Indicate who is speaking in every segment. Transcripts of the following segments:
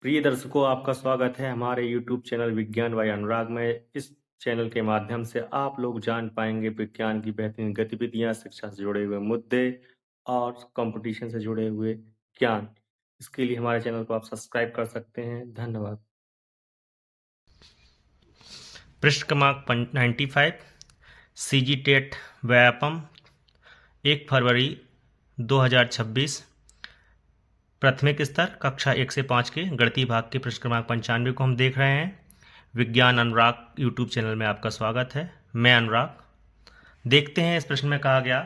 Speaker 1: प्रिय दर्शकों, आपका स्वागत है हमारे YouTube चैनल विज्ञान बाय अनुराग में। इस चैनल के माध्यम से आप लोग जान पाएंगे विज्ञान की बेहतरीन गतिविधियां, शिक्षा से जुड़े हुए मुद्दे और कंपटीशन से जुड़े हुए ज्ञान। इसके लिए हमारे चैनल को आप सब्सक्राइब कर सकते हैं। धन्यवाद।
Speaker 2: पृष्ठ क्रमांक 95 सीजी टेट व्यापम 1 फरवरी 2026 प्राथमिक स्तर कक्षा 1 से 5 के गणितीय भाग के पृष्ठ क्रमांक 95 को हम देख रहे हैं। विज्ञान अनुराग यूट्यूब चैनल में आपका स्वागत है। मैं अनुराग। देखते हैं इस प्रश्न में कहा गया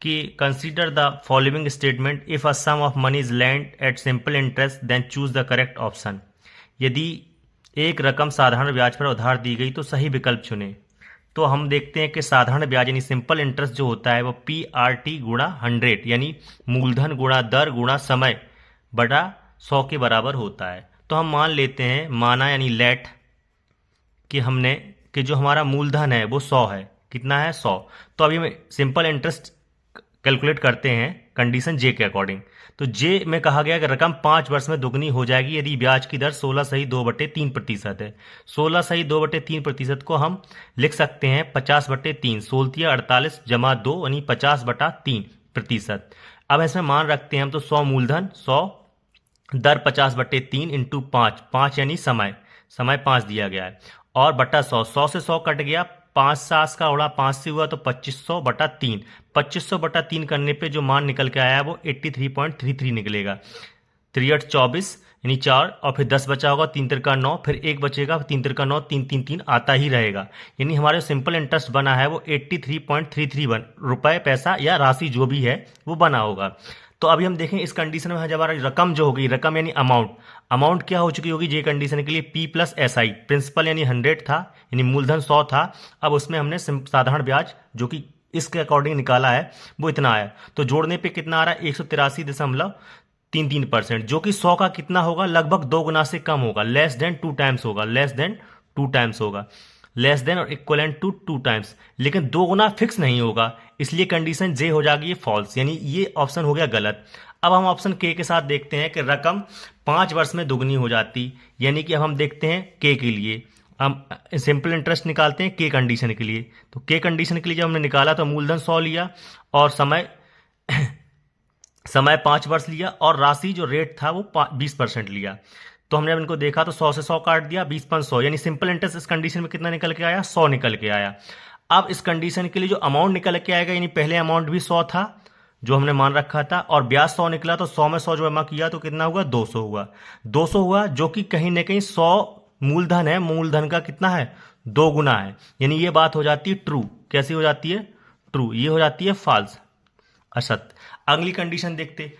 Speaker 2: कि consider the following statement if a sum of money is lent at simple interest then choose the correct option. यदि एक रकम साधारण ब्याज पर उधार दी गई तो सही विकल्प चुने। तो हम देखते हैं कि साधारण ब्याज यानी सिंपल इंटरेस्ट जो होता है वो PRT गुणा 100 यानी मूलधन गुणा दर गुणा समय बटा 100 के बराबर होता है। तो हम मान लेते हैं, माना यानी लेट कि हमने कि जो हमारा मूलधन है वो 100 है। कितना है? 100। तो अभी हम सिंपल इंटरेस्ट कैलकुलेट करते हैं कंडीशन जे के अकॉर्डिंग। तो जे में कहा गया कि रकम 5 वर्ष में दुगनी हो जाएगी यदि ब्याज की दर 16/2/3% है। 16/2/3% को हम लिख सकते हैं 50/3, 16 48 जमा 2 यानी 50/3%। अब इसमें मान रखते हैं हम तो 100 मूलधन, 100 दर 50/3 इंटू 5, 5 यानी समय 5 दिया गया है, और बटा 100, 100 से 100 कट गया, 5 सास का उड़ा 5 से हुआ तो 2500/3, 2500/3 करने पे जो मान निकल के आया वो 83.33 निकलेगा। 3 24 यानी 4, और फिर 10 बचा होगा, 3 तिरका 9, फिर 1 बचेगा, 3 तिरका 9, 3 3 3 आता ही रहेगा। यानी हमारे सिंपल इंटरेस्ट बना है वो 83.33 रुपए पैसा या राशि जो भी है वो बना होगा। तो अभी हम देखें इस कंडीशन में हमारा रकम जो होगी, रकम यानी अमाउंट क्या हो चुकी होगी जे कंडीशन के लिए? P+SI। प्रिंसिपल यानी 100 था, यानी मूलधन 100 था। अब उसमें हमने साधारण ब्याज जो कि इसके अकॉर्डिंग निकाला है वो इतना आया। तो जोड़ने पे कितना आ रहा है? 183.33%, जो कि 100 का कितना होगा? लगभग 2 गुना से कम होगा, लेस देन 2 टाइम्स होगा, लेस देन 2 टाइम्स होगा, लेस देन और इक्वलेंट टू 2 टाइम्स। लेकिन 2 गुना फिक्स नहीं होगा, इसलिए कंडीशन जे हो जाएगी फॉल्स, यानी ये ऑप्शन हो गया गलत। अब हम ऑप्शन के साथ देखते हैं कि रकम 5 वर्ष में दुगनी हो जाती, यानी कि अब हम देखते हैं के लिए हम सिंपल इंटरेस्ट निकालते हैं के कंडीशन के लिए। तो के कंडीशन के लिए जब हमने निकाला तो मूलधन 100 लिया और समय 5 वर्ष लिया, और राशि जो रेट था वो 20% लिया। तो हमने अब इनको देखा तो 100 से 100 काट दिया, 20 5 100, यानी सिंपल इंटरेस्ट इस कंडीशन में कितना निकल के आया? 100 निकल के आया। अब इस कंडीशन के लिए जो अमाउंट निकल के आएगा, यानी पहले अमाउंट भी 100 था जो हमने मान रखा था, और ब्याज 100 निकला, तो 100 में 100 जो जमा किया तो कितना हुआ? 200 हुआ। 200 हुआ, जो कि कहीं ना कहीं 100 मूलधन है, मूलधन का कितना है? 2 गुना है, यानी ये बात हो जाती है ट्रू। कैसी हो जाती है? ट्रू। ये हो जाती है फॉल्स, असत। अगली कंडीशन देखते,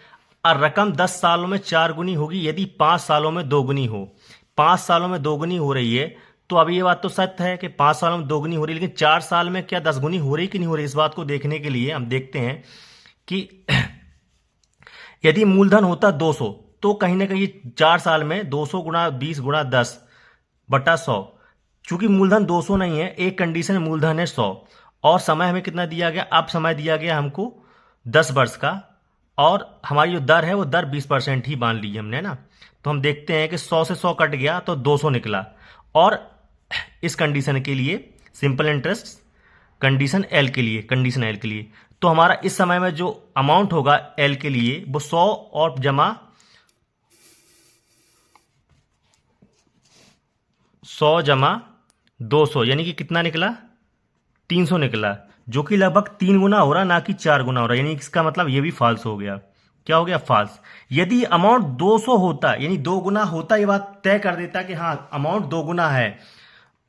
Speaker 2: रकम 10 सालों में 4 गुनी होगी यदि 5 सालों में 2 गुनी हो। 5 सालों में 2 गुनी हो रही है, तो अभी ये बात तो सत्य है कि 5 सालों में 2 गुनी हो रही है, लेकिन 4 साल में क्या 10 गुनी हो रही कि नहीं हो रही? इस बात को देखने के लिए हम देखते हैं कि यदि मूलधन होता 200 तो कहीं ना कहीं 4 साल में 200 गुणा 20 गुणा 10 बटा 100, चूंकि मूलधन 200 नहीं है, एक कंडीशन मूलधन है 100, और समय हमें कितना दिया गया? अब समय दिया गया हमको 10 वर्ष का, और हमारी जो दर है वो दर 20% ही मान ली हमने ना। तो हम देखते हैं कि 100 से 100 कट गया तो 200 निकला, और इस कंडीशन के लिए सिंपल इंटरेस्ट कंडीशन एल के लिए, कंडीशन एल के लिए, तो हमारा इस समय में जो अमाउंट होगा एल के लिए वो 100 और जमा 100 जमा 200, यानी कि कितना निकला? 300 निकला, जो कि लगभग 3 गुना हो रहा, ना कि 4 गुना हो रहा, यानी इसका मतलब ये भी फॉल्स हो गया। क्या हो गया? फॉल्स। यदि अमाउंट 200 होता, यानी 2 गुना होता, ये बात तय कर देता कि हाँ अमाउंट 2 गुना है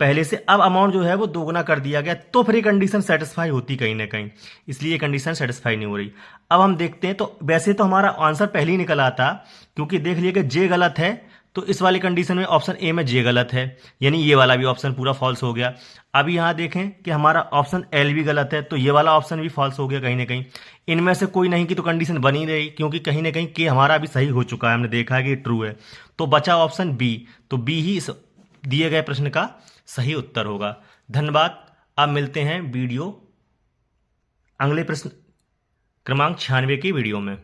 Speaker 2: पहले से, अब अमाउंट जो है वो 2 गुना कर दिया गया, तो फिर ये कंडीशन सेटिस्फाई होती कहीं ना कहीं, इसलिए ये कंडीशन सेटिस्फाई नहीं हो रही। अब हम देखते हैं, तो वैसे तो हमारा आंसर पहले ही निकल आता, क्योंकि देख लिया कि जे गलत है, तो इस वाली कंडीशन में ऑप्शन ए में जे गलत है, यानी ये वाला भी ऑप्शन पूरा फॉल्स हो गया। अभी यहां देखें कि हमारा ऑप्शन एल भी गलत है, तो ये वाला ऑप्शन भी फॉल्स हो गया कहीं ना कहीं। इनमें से कोई नहीं की तो कंडीशन बनी रही, क्योंकि कहीं ना कहीं के हमारा भी सही हो चुका है, हमने देखा है कि ट्रू है। तो बचा ऑप्शन बी, तो बी ही इस दिए गए प्रश्न का सही उत्तर होगा। धन्यवाद। अब मिलते हैं वीडियो अगले प्रश्न क्रमांक 96 की वीडियो में।